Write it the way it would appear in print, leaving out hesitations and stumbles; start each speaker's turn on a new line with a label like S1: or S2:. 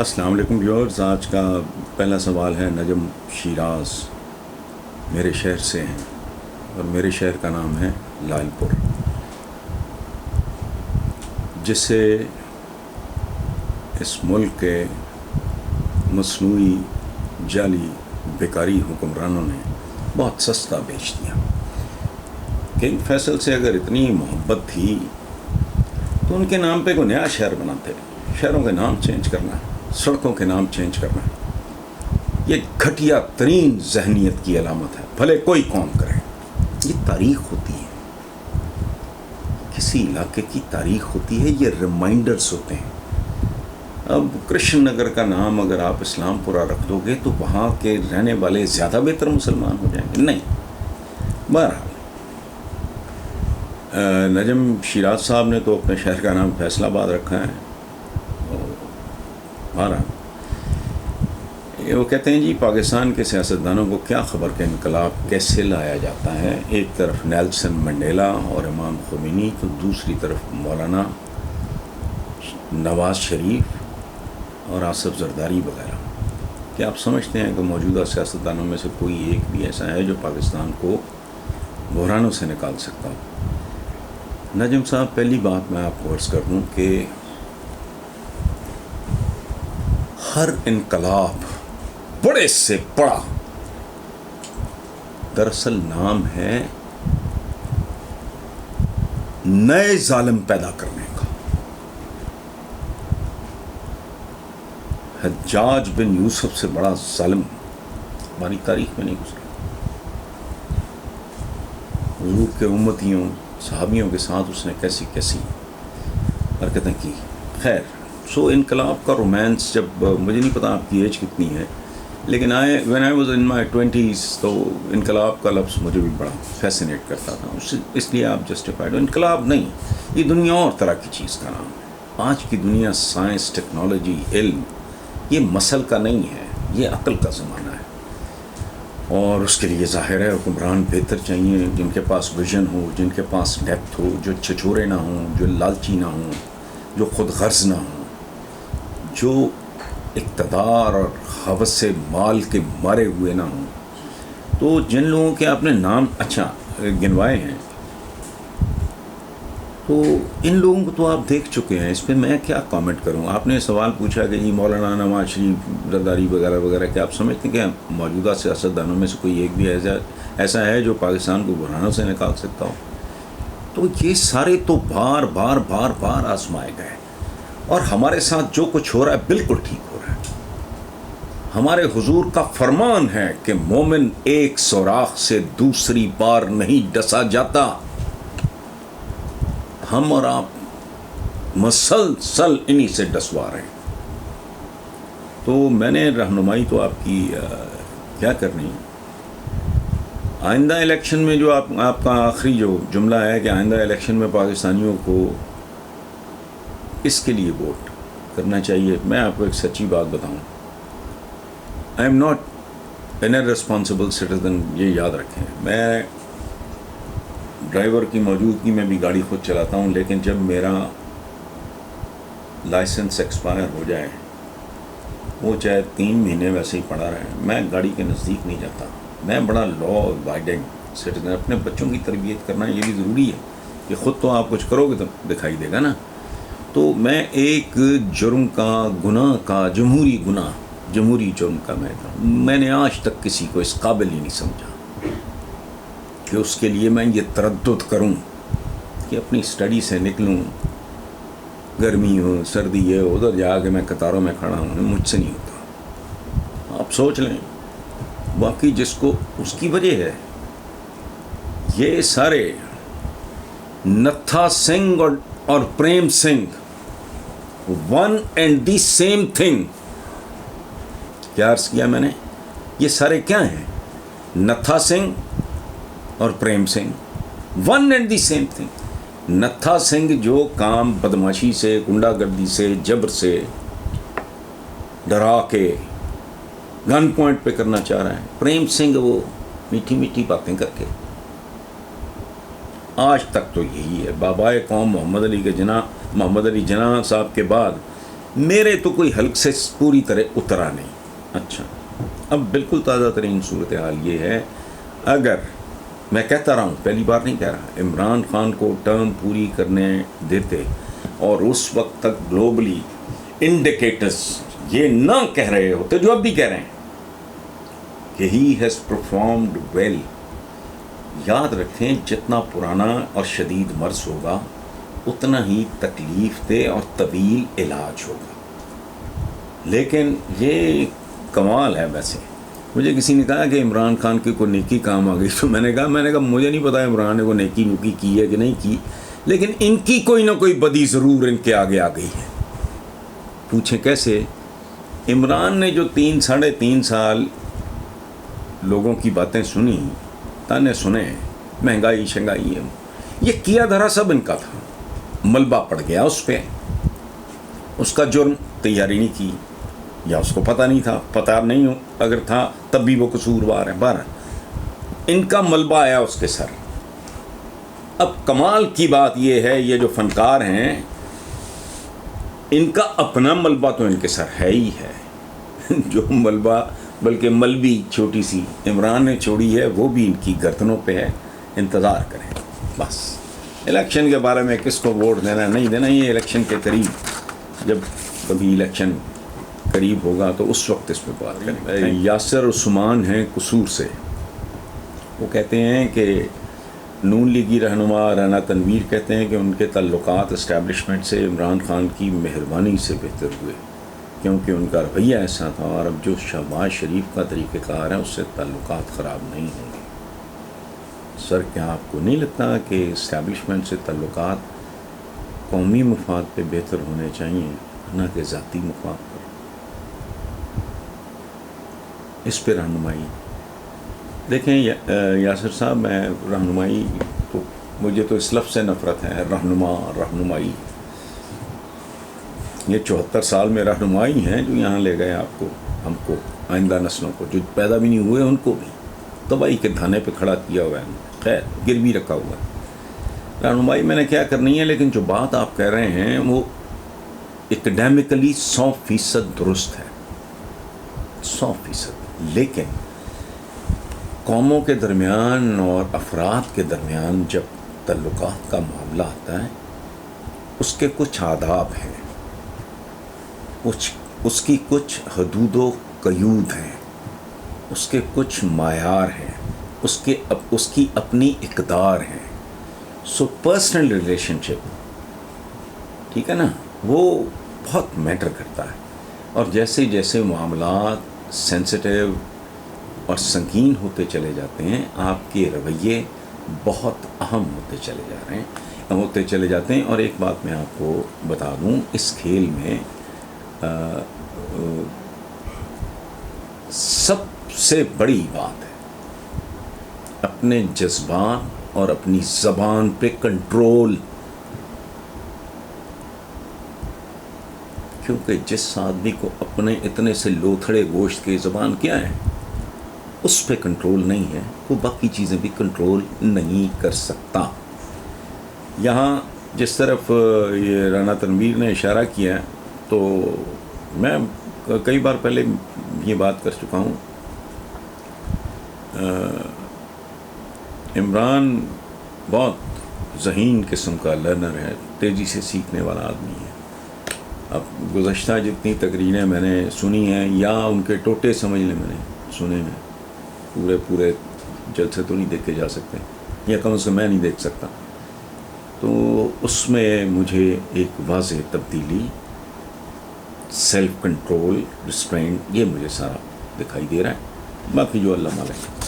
S1: السلام علیکم ویورز. آج کا پہلا سوال ہے نجم شیراز میرے شہر سے ہیں اور میرے شہر کا نام ہے لال پور، جس سے اس ملک کے مصنوعی جعلی بیکاری حکمرانوں نے بہت سستا بیچ دیا. کنگ فیصل سے اگر اتنی محبت تھی تو ان کے نام پہ کوئی نیا شہر بناتے. شہروں کے نام چینج کرنا، سڑکوں کے نام چینج کرنا، یہ گھٹیا ترین ذہنیت کی علامت ہے، بھلے کوئی قوم کرے. یہ تاریخ ہوتی ہے، کسی علاقے کی تاریخ ہوتی ہے، یہ ریمائنڈرز ہوتے ہیں. اب کرشن نگر کا نام اگر آپ اسلام پورہ رکھ دو گے تو وہاں کے رہنے والے زیادہ بہتر مسلمان ہو جائیں گے؟ نہیں. بہرحال نجم شیراز صاحب نے تو اپنے شہر کا نام فیصل آباد رکھا ہے. وہ کہتے ہیں جی پاکستان کے سیاستدانوں کو کیا خبر کہ انقلاب کیسے لایا جاتا ہے. ایک طرف نیلسن منڈیلا اور امام خمینی، تو دوسری طرف مولانا نواز شریف اور آصف زرداری وغیرہ. کیا آپ سمجھتے ہیں کہ موجودہ سیاستدانوں میں سے کوئی ایک بھی ایسا ہے جو پاکستان کو بحرانوں سے نکال سکتا ہو؟ نجم صاحب، پہلی بات میں آپ کو عرض کر دوں کہ ہر انقلاب بڑے سے بڑا دراصل نام ہے نئے ظالم پیدا کرنے کا. حجاج بن یوسف سے بڑا ظالم ہماری تاریخ میں نہیں گزرا. حضور کے امتیوں صحابیوں کے ساتھ اس نے کیسی کیسی حرکتیں کی. خیر، انقلاب کا رومانس، جب مجھے نہیں پتا آپ کی ایج کتنی ہے، لیکن when I was in my 20s تو انقلاب کا لفظ مجھے بھی بڑا فیسینیٹ کرتا تھا. اس لیے آپ جسٹیفائڈ ہو. انقلاب نہیں، یہ دنیا اور طرح کی چیز کا نام ہے. آج کی دنیا سائنس، ٹیکنالوجی، علم، یہ مسل کا نہیں ہے، یہ عقل کا زمانہ ہے. اور اس کے لیے ظاہر ہے حکمران بہتر چاہیے، جن کے پاس ویژن ہو، جن کے پاس ڈیپتھ ہو، جو چھچورے نہ ہوں، جو لالچی نہ ہوں، جو خود غرض نہ ہوں، جو اقتدار اور ہوس مال کے مارے ہوئے نہ ہوں. تو جن لوگوں کے آپ نے نام گنوائے ہیں، تو ان لوگوں کو تو آپ دیکھ چکے ہیں. اس پہ میں کیا کامنٹ کروں؟ آپ نے سوال پوچھا کہ جی مولانا نواز شریف، زرداری وغیرہ وغیرہ، کیا آپ سمجھتے ہیں کہ موجودہ سیاستدانوں میں سے کوئی ایک بھی ایسا ہے جو پاکستان کو بحرانوں سے نکال سکتا ہو؟ تو یہ سارے تو بار بار بار بار آزمائے گئے، اور ہمارے ساتھ جو کچھ ہو رہا ہے بالکل ٹھیک ہو رہا ہے. ہمارے حضور کا فرمان ہے کہ مومن ایک سوراخ سے دوسری بار نہیں ڈسا جاتا. ہم اور آپ مسلسل انہی سے ڈسوا رہے ہیں. تو میں نے رہنمائی تو آپ کی کیا کرنی ہے. آئندہ الیکشن میں جو آپ کا آخری جو جملہ ہے کہ آئندہ الیکشن میں پاکستانیوں کو اس کے لیے ووٹ کرنا چاہیے، میں آپ کو ایک سچی بات بتاؤں، I am not an responsible citizen. یہ یاد رکھیں، میں ڈرائیور کی موجودگی میں بھی گاڑی خود چلاتا ہوں، لیکن جب میرا لائسنس ایکسپائر ہو جائے، وہ چاہے 3 مہینے ویسے ہی پڑا رہے، میں گاڑی کے نزدیک نہیں جاتا. میں بڑا لا ابائڈنگ سٹیزن. اپنے بچوں کی تربیت کرنا یہ بھی ضروری ہے کہ خود تو آپ کچھ کرو گے تو دکھائی دے گا نا. تو میں ایک جرم کا، گناہ کا، جمہوری جرم کا میں نے آج تک کسی کو اس قابل ہی نہیں سمجھا کہ اس کے لیے میں یہ تردد کروں کہ اپنی اسٹڈی سے نکلوں، گرمی ہو، سردی ہے، ادھر جا کے میں قطاروں میں کھڑا ہوں. مجھ سے نہیں ہوتا. آپ سوچ لیں، باقی جس کو اس کی وجہ ہے، یہ سارے نتھا سنگھ اور Prem Singh, one and the same thing. کیا عرض کیا میں نے؟ یہ سارے کیا ہیں؟ نتھا سنگھ اور Prem Singh, one and the same thing. Natha Singh جو کام بدماشی سے، گنڈا گردی سے، جبر سے، ڈرا کے، گن پوائنٹ پہ کرنا چاہ رہا ہے. پریم سنگھ وہ میٹھی میٹھی باتیں کر کے. آج تک تو یہی ہے. بابائے قوم محمد علی جناح صاحب کے بعد میرے تو کوئی حلق سے پوری طرح اترا نہیں. اچھا اب بالکل تازہ ترین صورتحال یہ ہے، اگر میں کہتا رہا ہوں، پہلی بار نہیں کہہ رہا، عمران خان کو ٹرم پوری کرنے دیتے اور اس وقت تک گلوبلی انڈیکیٹرز یہ نہ کہہ رہے ہوتے جو اب بھی کہہ رہے ہیں کہ ہی ہیز پرفارمڈ ویل. یاد رکھیں جتنا پرانا اور شدید مرض ہوگا اتنا ہی تکلیف دہ اور طویل علاج ہوگا. لیکن یہ کمال ہے. ویسے مجھے کسی نے کہا کہ عمران خان کی کوئی نیکی کام آ گئی، تو میں نے کہا مجھے نہیں پتا عمران نے کوئی نیکی نوکی کی ہے کہ نہیں کی، لیکن ان کی کوئی نہ کوئی بدی ضرور ان کے آگے آ گئی ہے. پوچھیں کیسے؟ عمران نے جو 3.5 سال لوگوں کی باتیں سنی، تانے سنے، مہنگائی شنگائی، یہ کیا دھرا سب ان کا تھا. ملبہ پڑ گیا اس پہ، اس کا جرم تیاری نہیں کی، یا اس کو پتہ نہیں تھا، پتہ نہیں ہو اگر تھا تب بھی وہ قصوروار ہے. بہرحال ان کا ملبہ آیا اس کے سر. اب کمال کی بات یہ ہے، یہ جو فنکار ہیں ان کا اپنا ملبہ تو ان کے سر ہے ہی ہے. جو ملبہ بلکہ ملبی چھوٹی سی عمران نے چھوڑی ہے وہ بھی ان کی گردنوں پہ ہے. انتظار کریں بس. الیکشن کے بارے میں کس کو ووٹ دینا نہیں دینا، یہ الیکشن کے قریب، جب کبھی الیکشن قریب ہوگا تو اس وقت اس پہ بات کریں. یاسر عثمان ہیں قصور سے، وہ کہتے ہیں کہ نون لیگی رہنما رانا تنویر کہتے ہیں کہ ان کے تعلقات اسٹیبلشمنٹ سے عمران خان کی مہربانی سے بہتر ہوئے، کیونکہ ان کا رویہ ایسا تھا، اور اب جو شہباز شریف کا طریقہ کار ہے اس سے تعلقات خراب نہیں ہوں گے. سر کیا آپ کو نہیں لگتا کہ اسٹیبلشمنٹ سے تعلقات قومی مفاد پہ بہتر ہونے چاہیے نہ کہ ذاتی مفاد پر؟ اس پہ رہنمائی دیکھیں. یاسر صاحب، میں رہنمائی تو مجھے تو اس لفظ سے نفرت ہے، رہنمائی. یہ 74 سال میں رہنمائی ہیں جو یہاں لے گئے آپ کو، ہم کو، آئندہ نسلوں کو، جو پیدا بھی نہیں ہوئے ان کو بھی تباہی کے دھانے پہ کھڑا کیا ہوا ہے، خیر گروی رکھا ہوا ہے. رہنمائی میں نے کیا کرنی ہے، لیکن جو بات آپ کہہ رہے ہیں وہ اکیڈیمکلی 100% درست ہے، 100%. لیکن قوموں کے درمیان اور افراد کے درمیان جب تعلقات کا معاملہ آتا ہے اس کے کچھ آداب ہیں، اس کی کچھ حدود و قیود ہیں، اس کے کچھ معیار ہیں، اس کی اپنی اقدار ہیں. سو پرسنل ریلیشن شپ، ٹھیک ہے نا، وہ بہت میٹر کرتا ہے. اور جیسے جیسے معاملات سینسٹیو اور سنگین ہوتے چلے جاتے ہیں، آپ کے رویے بہت اہم ہوتے چلے جاتے ہیں. اور ایک بات میں آپ کو بتا دوں، اس کھیل میں سب سے بڑی بات ہے اپنے جذبات اور اپنی زبان پہ کنٹرول. کیونکہ جس آدمی کو اپنے اتنے سے لوتھڑے گوشت کی زبان کیا ہے اس پہ کنٹرول نہیں ہے، وہ باقی چیزیں بھی کنٹرول نہیں کر سکتا. یہاں جس طرف یہ رانا تنویر نے اشارہ کیا تو میں کئی بار پہلے یہ بات کر چکا ہوں. عمران بہت ذہین قسم کا لرنر ہے، تیزی سے سیکھنے والا آدمی ہے. اب گزشتہ جتنی تقریریں میں نے سنی ہیں یا ان کے ٹوٹے سمجھ لیں میں نے سنے ہیں، پورے جلسے تو نہیں دیکھے جا سکتے، یا کم از کم میں نہیں دیکھ سکتا، تو اس میں مجھے ایک واضح تبدیلی، سیلف کنٹرول، ریسٹرینٹ، یہ مجھے سارا دکھائی دے رہا ہے. باقی جو اللہ مالک.